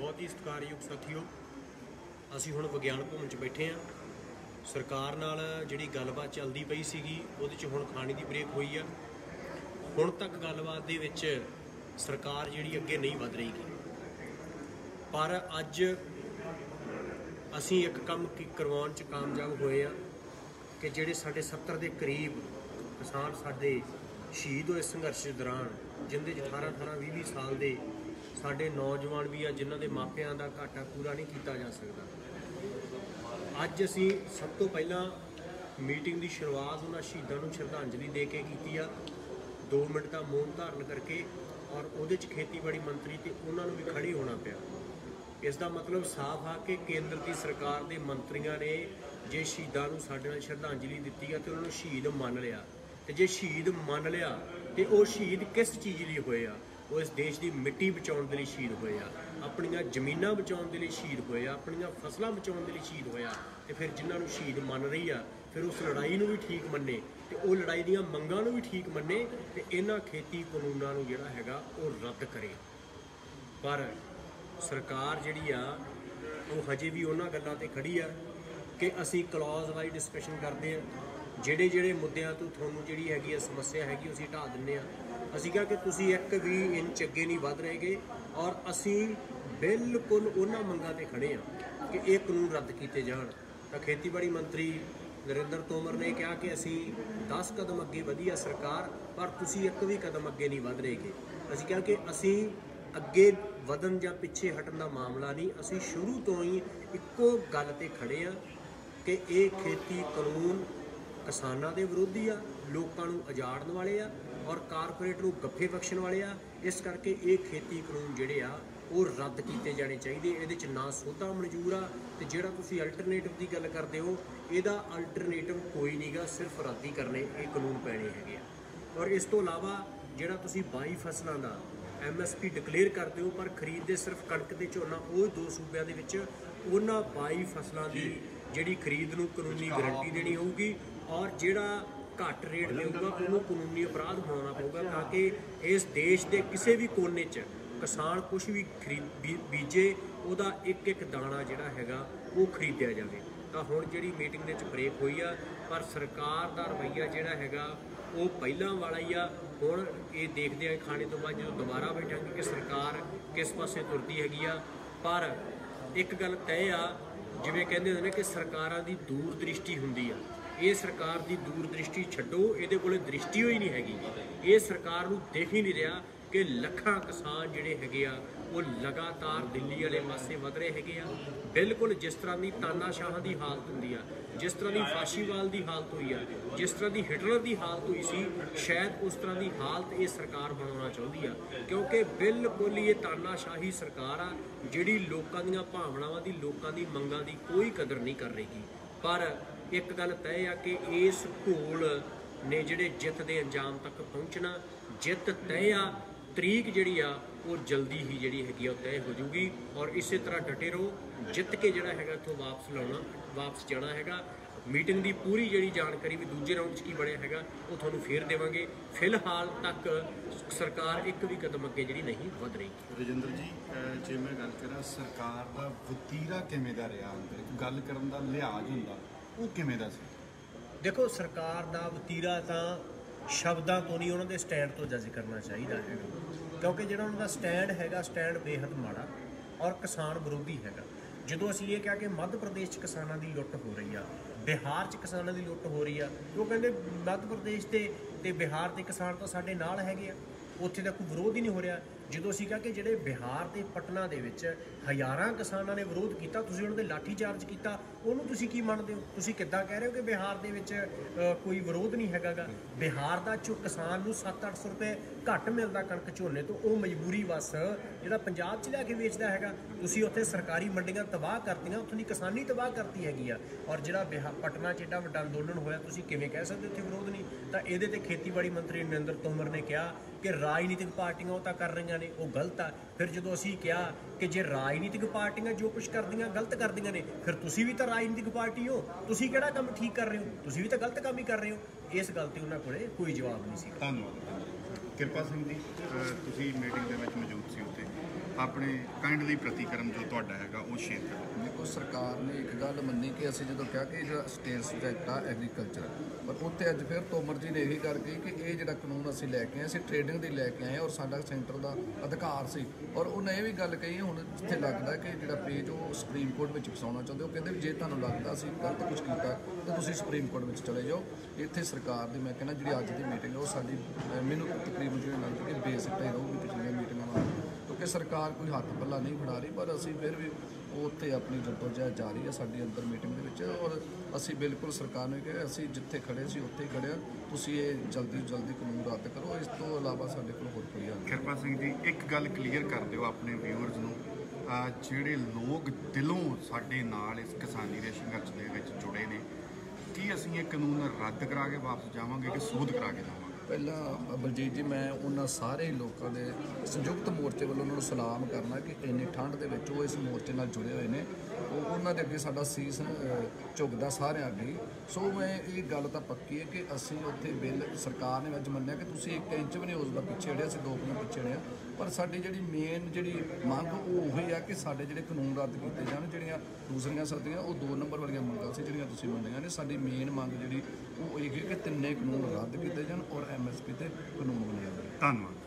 बहुत ही सत्कारयोग साथियों, ਅਸੀਂ ਹੁਣ ਵਿਗਿਆਨ ਭਵਨ 'ਚ ਬੈਠੇ ਹਾਂ। ਸਰਕਾਰ ਨਾਲ ਜਿਹੜੀ ਗੱਲਬਾਤ ਚੱਲਦੀ ਪਈ ਸੀਗੀ ਉਹਦੇ 'ਚ ਹੁਣ ਖਾਣੇ ਦੀ ਬ੍ਰੇਕ ਹੋਈ ਆ। ਹੁਣ ਤੱਕ ਗੱਲਬਾਤ ਦੇ ਵਿੱਚ ਸਰਕਾਰ ਜਿਹੜੀ ਅੱਗੇ ਨਹੀਂ ਵਧ ਰਹੀ ਗੀ, ਪਰ ਅੱਜ ਅਸੀਂ ਇੱਕ ਕੰਮ ਕਰਵਾਉਣ 'ਚ ਕਾਮਯਾਬ ਹੋਏ ਆ ਕਿ ਜਿਹੜੇ ਸਾਡੇ 70 ਦੇ ਕਰੀਬ ਕਿਸਾਨ ਸਾਡੇ ਸ਼ਹੀਦ ਹੋਏ ਸੰਘਰਸ਼ ਦੌਰਾਨ, ਜਿਨ੍ਹਾਂ ਦੇ 18-18 20-20 ਸਾਲ ਦੇ ਸਾਡੇ नौजवान भी आ जिन्हों के मापियां का घाटा पूरा नहीं किया जा सकता। अज असी सब तो पहला मीटिंग की शुरुआत उन्होंने शहीदों को श्रद्धांजलि दे के की आ, 2 मिनट का मौन धारण करके, और वो खेतीबाड़ी मंत्री तो उन्होंने भी खड़े होना पाया। इसका मतलब साफ आ कि केंद्र की सरकार के मंत्रियों ने जे शहीदों को साडे नाल श्रद्धांजलि दी है तो उन्होंने शहीद मान लिया, तो जे शहीद मान लिया तो वो शहीद किस चीज़ लिए होए आ? वो इस देश की मिट्टी बचाने के लिए शहीद होए आ, अपनियां जमीनां बचाने के लिए शहीद होए आ, अपनियां फसलां बचाने के लिए शहीद होया। तो फिर जिन्होंने शहीद मान रही आ, फिर उस लड़ाई को भी ठीक मन्ने, तो वो लड़ाई दीयां मंगां भी ठीक मन्ने, तो इन्हां खेती कानूनां नूं जिहड़ा हैगा वो रद्द करे। पर सरकार जिहड़ी आ वो हजे भी उन्हां गल्लां ते खड़ी आ कि असीं क्लॉज वाइज डिस्कशन करते हैं, ਜਿਹੜੇ ਮੁੱਦਿਆਂ ਤੋਂ ਤੁਹਾਨੂੰ ਜਿਹੜੀ ਹੈਗੀ ਸਮੱਸਿਆ ਹੈਗੀ ਅਸੀਂ ਢਾਹ ਦਿੰਦੇ ਆ। ਅਸੀਂ ਕਿਹਾ ਕਿ ਤੁਸੀਂ ਇੱਕ ਵੀ ਇੰਚ ਅੱਗੇ ਨਹੀਂ ਵਧ ਰਹੇਗੇ, ਔਰ ਅਸੀਂ ਬਿਲਕੁਲ ਉਹਨਾਂ ਮੰਗਾਂ ਤੇ ਖੜੇ ਆ ਕਿ ਇਹ ਕਾਨੂੰਨ ਰੱਦ ਕੀਤੇ ਜਾਣ। ਤਾਂ ਖੇਤੀਬਾੜੀ ਮੰਤਰੀ ਨਰਿੰਦਰ ਤੋਮਰ ਨੇ ਕਿਹਾ ਕਿ ਅਸੀਂ 10 ਕਦਮ ਅੱਗੇ ਵਧੀ ਆ ਸਰਕਾਰ, ਪਰ ਤੁਸੀਂ ਇੱਕ ਵੀ ਕਦਮ ਅੱਗੇ ਨਹੀਂ ਵਧ ਰਹੇਗੇ। ਅਸੀਂ ਕਿਹਾ ਕਿ ਅਸੀਂ ਅੱਗੇ ਵਧਣ ਜਾਂ ਪਿੱਛੇ ਹਟਣ ਦਾ ਮਾਮਲਾ ਨਹੀਂ, ਅਸੀਂ ਸ਼ੁਰੂ ਤੋਂ ਹੀ ਇੱਕੋ ਗੱਲ ਤੇ ਖੜੇ ਆ ਕਿ ਇਹ ਖੇਤੀ ਕਾਨੂੰਨ किसानों के विरोधी आ, लोगों को उजाड़न वाले आ, और कारपोरेट को गफ्फे बख्शण वाले आ। इस करके ये खेती कानून जोड़े आ वो रद्द किए जाने चाहिए। ये ना सौदा मंजूर आ, तो जोड़ा तुसी अल्टरनेटिव की गल करते हो, यदा अल्टरनेटिव कोई नहीं गा, सिर्फ रद्द ही करने ये कानून पैने है। और इस तो इलावा जोड़ा तुसी 22 फसलों का MSP डिकलेयर करते हो, पर खरीदते सिर्फ कणक ते झोना, वो 2 सूबे के उन्होंने 22 फसलों की जी खरीद को कानूनी गारंटी देनी होगी, और जोड़ा घट रेट देगा उन्होंने कानूनी अपराध बनाना पड़ेगा, ताकि इस देश के किसी भी कोने च किसान कुछ भी खरीद बीजे वह एक एक दाना जोड़ा है वो खरीदया जाए। तो हुण जी मीटिंग के ब्रेक हुई आ, पर सरकार का रवैया जोड़ा है वो पहला वाला ही आ। हुण ये देखते हैं खाने तो बाद जो दोबारा बैठांगे कि सरकार किस पासे तुरती हैगी आ। पर एक गल तय आ, जिवें कहंदे ने कि सरकारां दी दूरदृष्टि हुंदी आ, ये सरकार की दूरदृष्टि छड्डो, ये कोल दृष्टि ही नहीं हैगी। ये सरकार नूं देख ही नहीं रहा कि लखां किसान जिहड़े हैगे आ वो लगातार दिल्ली वाले पासे वध रहे हैगे आ। बिल्कुल जिस तरह की तानाशाह की हालत हुंदी आ, जिस तरह की फाशीवाल की हालत हुई है, जिस तरह की हिटलर की हालत हुई सी, शायद उस तरह की हालत ये सरकार बनाना चाहती है, क्योंकि बिल्कुल ये तानाशाही सरकार आ जिहड़ी लोकां दीयां भावनावां दी, लोकां दी मंगां दी कोई कदर नहीं कर रही। पर एक गल तय आ कि इस घोल ने जिहड़े जित के अंजाम तक पहुँचना, जित तय आ, तरीक जिहड़ी आ वो जल्दी ही जिहड़ी हैगी आ तय हो जूगी। और इस तरह डटे रहो, जित के जिहड़ा हैगा इत्थों वापस जाना हैगा। मीटिंग की पूरी जिहड़ी जानकारी भी दूजे राउंड की बनया हैगा वो तुहानूं फिर देवांगे। फिलहाल तक सरकार एक भी कदम अगे जिहड़ी नहीं वध रही। रजिंदर जी, जे मैं गल करा सरकार का वतीरा किवें दा रिहा, अंदर गल करन दा लिहाज हुंदा वो किवें दा सी? देखो, सरकार का वतीरा तो शब्दों तो नहीं, उन्होंने स्टैंड तो जज करना चाहिए है, क्योंकि जो उन्होंने स्टैंड है स्टैंड बेहद माड़ा और किसान विरोधी है। जो असीं ये कहा कि मध्य प्रदेश किसानों की लुट हो रही है, बिहार च किसानों की लुट हो रही है, वो कहते मध्य प्रदेश ते बिहार के किसान तो साडे नाल हैगे आ, उत्थे तक कोई विरोध ही नहीं हो रहा। जो असीं कहा कि जिहड़े बिहार के पटना दे विच हज़ारां किसानां ने विरोध किया, तुसीं उन्हां दे लाठी चार्ज किया, उहनूं तुसीं की मनदे हो? तुसीं किद्दां कह रहे हो कि बिहार दे विच कोई विरोध नहीं हैगा गा? बिहार दा जो किसान नूं 700-800 रुपए घट मिलदा कणक झोने तो वो मजबूरी वस जिहड़ा पंजाब च लिया के वेचदा हैगा। तुसीं उत्थे सरकारी मंडियां तबाह करतीआं, उत्थों दी किसानी तबाह करती हैगी आ, और जिहड़ा पटना च एडा वड्डा अंदोलन होया तुसीं किवें कह सकदे उत्थे विरोध नहीं? तां इहदे ते खेतीबाड़ी मंत्री नरिंਦਰ तोमर ने कहा कि राजनीतिक पार्टियां वो तां कर रही ने, वो गलत आ। फिर जो असीं कहा कि जे राजनीतिक पार्टियां जो कुछ करदियां गलत करदियां ने, फिर तुसीं भी तां राजनीतिक पार्टी हो, तुसीं किहड़ा काम ठीक कर रहे हो? तुसीं भी तां गलत काम ही कर रहे हो। इस गल ते उन्हां कोले कोई जवाब नहीं सी। धन्नवाद। किरपा सिंह जी, तुसीं मीटिंग दे विच मौजूद सी उत्ते ਆਪਣੇ ਕਾਈਂਡਲੀ ਪ੍ਰਤੀਕਰਮ ਜੋ ਤੁਹਾਡਾ ਹੈਗਾ ਉਹ ਸ਼ੇਅਰ ਕਰੋ। ਦੇਖੋ, ਸਰਕਾਰ ਨੇ ਇੱਕ ਗੱਲ ਮੰਨੀ ਕਿ ਅਸੀਂ ਜਦੋਂ ਕਿਹਾ ਕਿ ਜਿਹੜਾ ਸਟੇਟ ਸਬਜੈਕਟ ਆ ਐਗਰੀਕਲਚਰ, ਪਰ ਉੱਥੇ ਅੱਜ ਫਿਰ ਤੋਮਰ ਜੀ ਨੇ ਇਹੀ ਗੱਲ ਕਹੀ ਕਿ ਇਹ ਜਿਹੜਾ ਕਾਨੂੰਨ ਅਸੀਂ ਲੈ ਕੇ ਆਏ, ਅਸੀਂ ਟ੍ਰੇਡਿੰਗ ਦੀ ਲੈ ਕੇ ਆਏ ਔਰ ਸਾਡਾ ਸੈਂਟਰ ਦਾ ਅਧਿਕਾਰ ਸੀ। ਔਰ ਉਹਨੇ ਇਹ ਵੀ ਗੱਲ ਕਹੀ ਹੁਣ ਜਿੱਥੇ ਲੱਗਦਾ ਕਿ ਜਿਹੜਾ ਪੇਜ ਉਹ ਸੁਪਰੀਮ ਕੋਰਟ ਵਿੱਚ ਫਸਾਉਣਾ ਚਾਹੁੰਦੇ, ਉਹ ਕਹਿੰਦੇ ਵੀ ਜੇ ਤੁਹਾਨੂੰ ਲੱਗਦਾ ਅਸੀਂ ਗਲਤ ਕੁਝ ਕੀਤਾ ਤਾਂ ਤੁਸੀਂ ਸੁਪਰੀਮ ਕੋਰਟ ਵਿੱਚ ਚਲੇ ਜਾਓ। ਇੱਥੇ ਸਰਕਾਰ ਦੀ ਮੈਂ ਕਹਿੰਦਾ ਜਿਹੜੀ ਅੱਜ ਦੀ ਮੀਟਿੰਗ ਹੈ ਉਹ ਸਾਡੀ ਮੈਨੂੰ ਤਕਰੀਬਨ ਜਿਹੜੀ ਲੱਗਦੀ ਕਿ ਬੇਸਿਕ ਹੀ ਰਹੂਗੀ ਪਿਛਲੀਆਂ ਮੀਟਿੰਗਾਂ ਨਾਲ, ਕਿਉਂਕਿ ਸਰਕਾਰ ਕੋਈ ਹੱਥ ਪੱਲਾ ਨਹੀਂ ਫੜਾ ਰਹੀ, ਪਰ ਅਸੀਂ ਫਿਰ ਵੀ ਉਹ ਉੱਥੇ ਆਪਣੀ ਜਦੋਜਹਿਦ ਜਾਰੀ ਹੈ ਸਾਡੀ ਅੰਦਰ ਮੀਟਿੰਗ ਦੇ ਵਿੱਚ। ਔਰ ਅਸੀਂ ਬਿਲਕੁਲ ਸਰਕਾਰ ਨੂੰ ਕਿਹਾ ਅਸੀਂ ਜਿੱਥੇ ਖੜੇ ਸੀ ਉੱਥੇ ਹੀ ਖੜੇ ਹਾਂ, ਤੁਸੀਂ ਇਹ ਜਲਦੀ ਤੋਂ ਜਲਦੀ ਕਾਨੂੰਨ ਰੱਦ ਕਰੋ, ਇਸ ਤੋਂ ਇਲਾਵਾ ਸਾਡੇ ਕੋਲ ਹੋਰ ਕੋਈ ਹੱਲ ਨਹੀਂ। ਕਿਰਪਾ ਸਿੰਘ ਜੀ, ਇੱਕ ਗੱਲ ਕਲੀਅਰ ਕਰ ਦਿਓ ਆਪਣੇ ਵਿਊਅਰਸ ਨੂੰ, ਜਿਹੜੇ ਲੋਕ ਦਿਲੋਂ ਸਾਡੇ ਨਾਲ ਇਸ ਕਿਸਾਨੀ ਦੇ ਸੰਘਰਸ਼ ਦੇ ਵਿੱਚ ਜੁੜੇ ਨੇ, ਕੀ ਅਸੀਂ ਇਹ ਕਾਨੂੰਨ ਰੱਦ ਕਰਾ ਕੇ ਵਾਪਸ ਜਾਵਾਂਗੇ ਕਿ ਸੋਧ ਕਰਾ ਕੇ ਜਾਵਾਂਗੇ? ਪਹਿਲਾਂ ਬਲਜੀਤ ਜੀ, ਮੈਂ ਉਹਨਾਂ ਸਾਰੇ ਲੋਕਾਂ ਦੇ ਸੰਯੁਕਤ ਮੋਰਚੇ ਵੱਲੋਂ ਉਹਨਾਂ ਨੂੰ ਸਲਾਮ ਕਰਨਾ ਕਿ ਇੰਨੀ ਠੰਡ ਦੇ ਵਿੱਚ ਉਹ ਇਸ ਮੋਰਚੇ ਨਾਲ ਜੁੜੇ ਹੋਏ ਨੇ। ਉਹਨਾਂ ਦੇ ਅੱਗੇ ਸਾਡਾ ਸੀਸ ਝੁਕਦਾ ਸਾਰਿਆਂ ਅੱਗੇ। ਸੋ ਮੈਂ ਇਹ ਗੱਲ ਤਾਂ ਪੱਕੀ ਹੈ ਕਿ ਅਸੀਂ ਉੱਥੇ ਬਿੱਲ ਸਰਕਾਰ ਨੇ ਅੱਜ ਮੰਨਿਆ ਕਿ ਤੁਸੀਂ 1 ਇੰਚ ਵੀ ਨਹੀਂ ਉਸ ਦਾ ਪਿੱਛੇ ਹਟਿਆ, ਅਸੀਂ 2 ਕਿਲੋਮੀਟਰ ਪਿੱਛੇ ਹਟਿਆ, ਪਰ ਸਾਡੀ ਜਿਹੜੀ ਮੇਨ ਜਿਹੜੀ ਮੰਗ ਉਹ ਉਹੀ ਆ ਕਿ ਸਾਡੇ ਜਿਹੜੇ ਕਾਨੂੰਨ ਰੱਦ ਕੀਤੇ ਜਾਣ। ਜਿਹੜੀਆਂ ਦੂਸਰੀਆਂ ਸਰਦੀਆਂ ਉਹ 2 ਨੰਬਰ ਵਾਲੀਆਂ ਮੰਗਾਂ ਸੀ ਜਿਹੜੀਆਂ ਤੁਸੀਂ ਮੰਨੀਆਂ ਨੇ, ਸਾਡੀ ਮੇਨ ਮੰਗ ਜਿਹੜੀ ਉਹ ਇਹ ਹੈ ਕਿ 3 ਕਾਨੂੰਨ ਰੱਦ ਕੀਤੇ ਜਾਣ ਔਰ MSP ਤੇ ਕਾਨੂੰਨ ਬਣਾਇਆ ਜਾਵੇ। ਧੰਨਵਾਦ।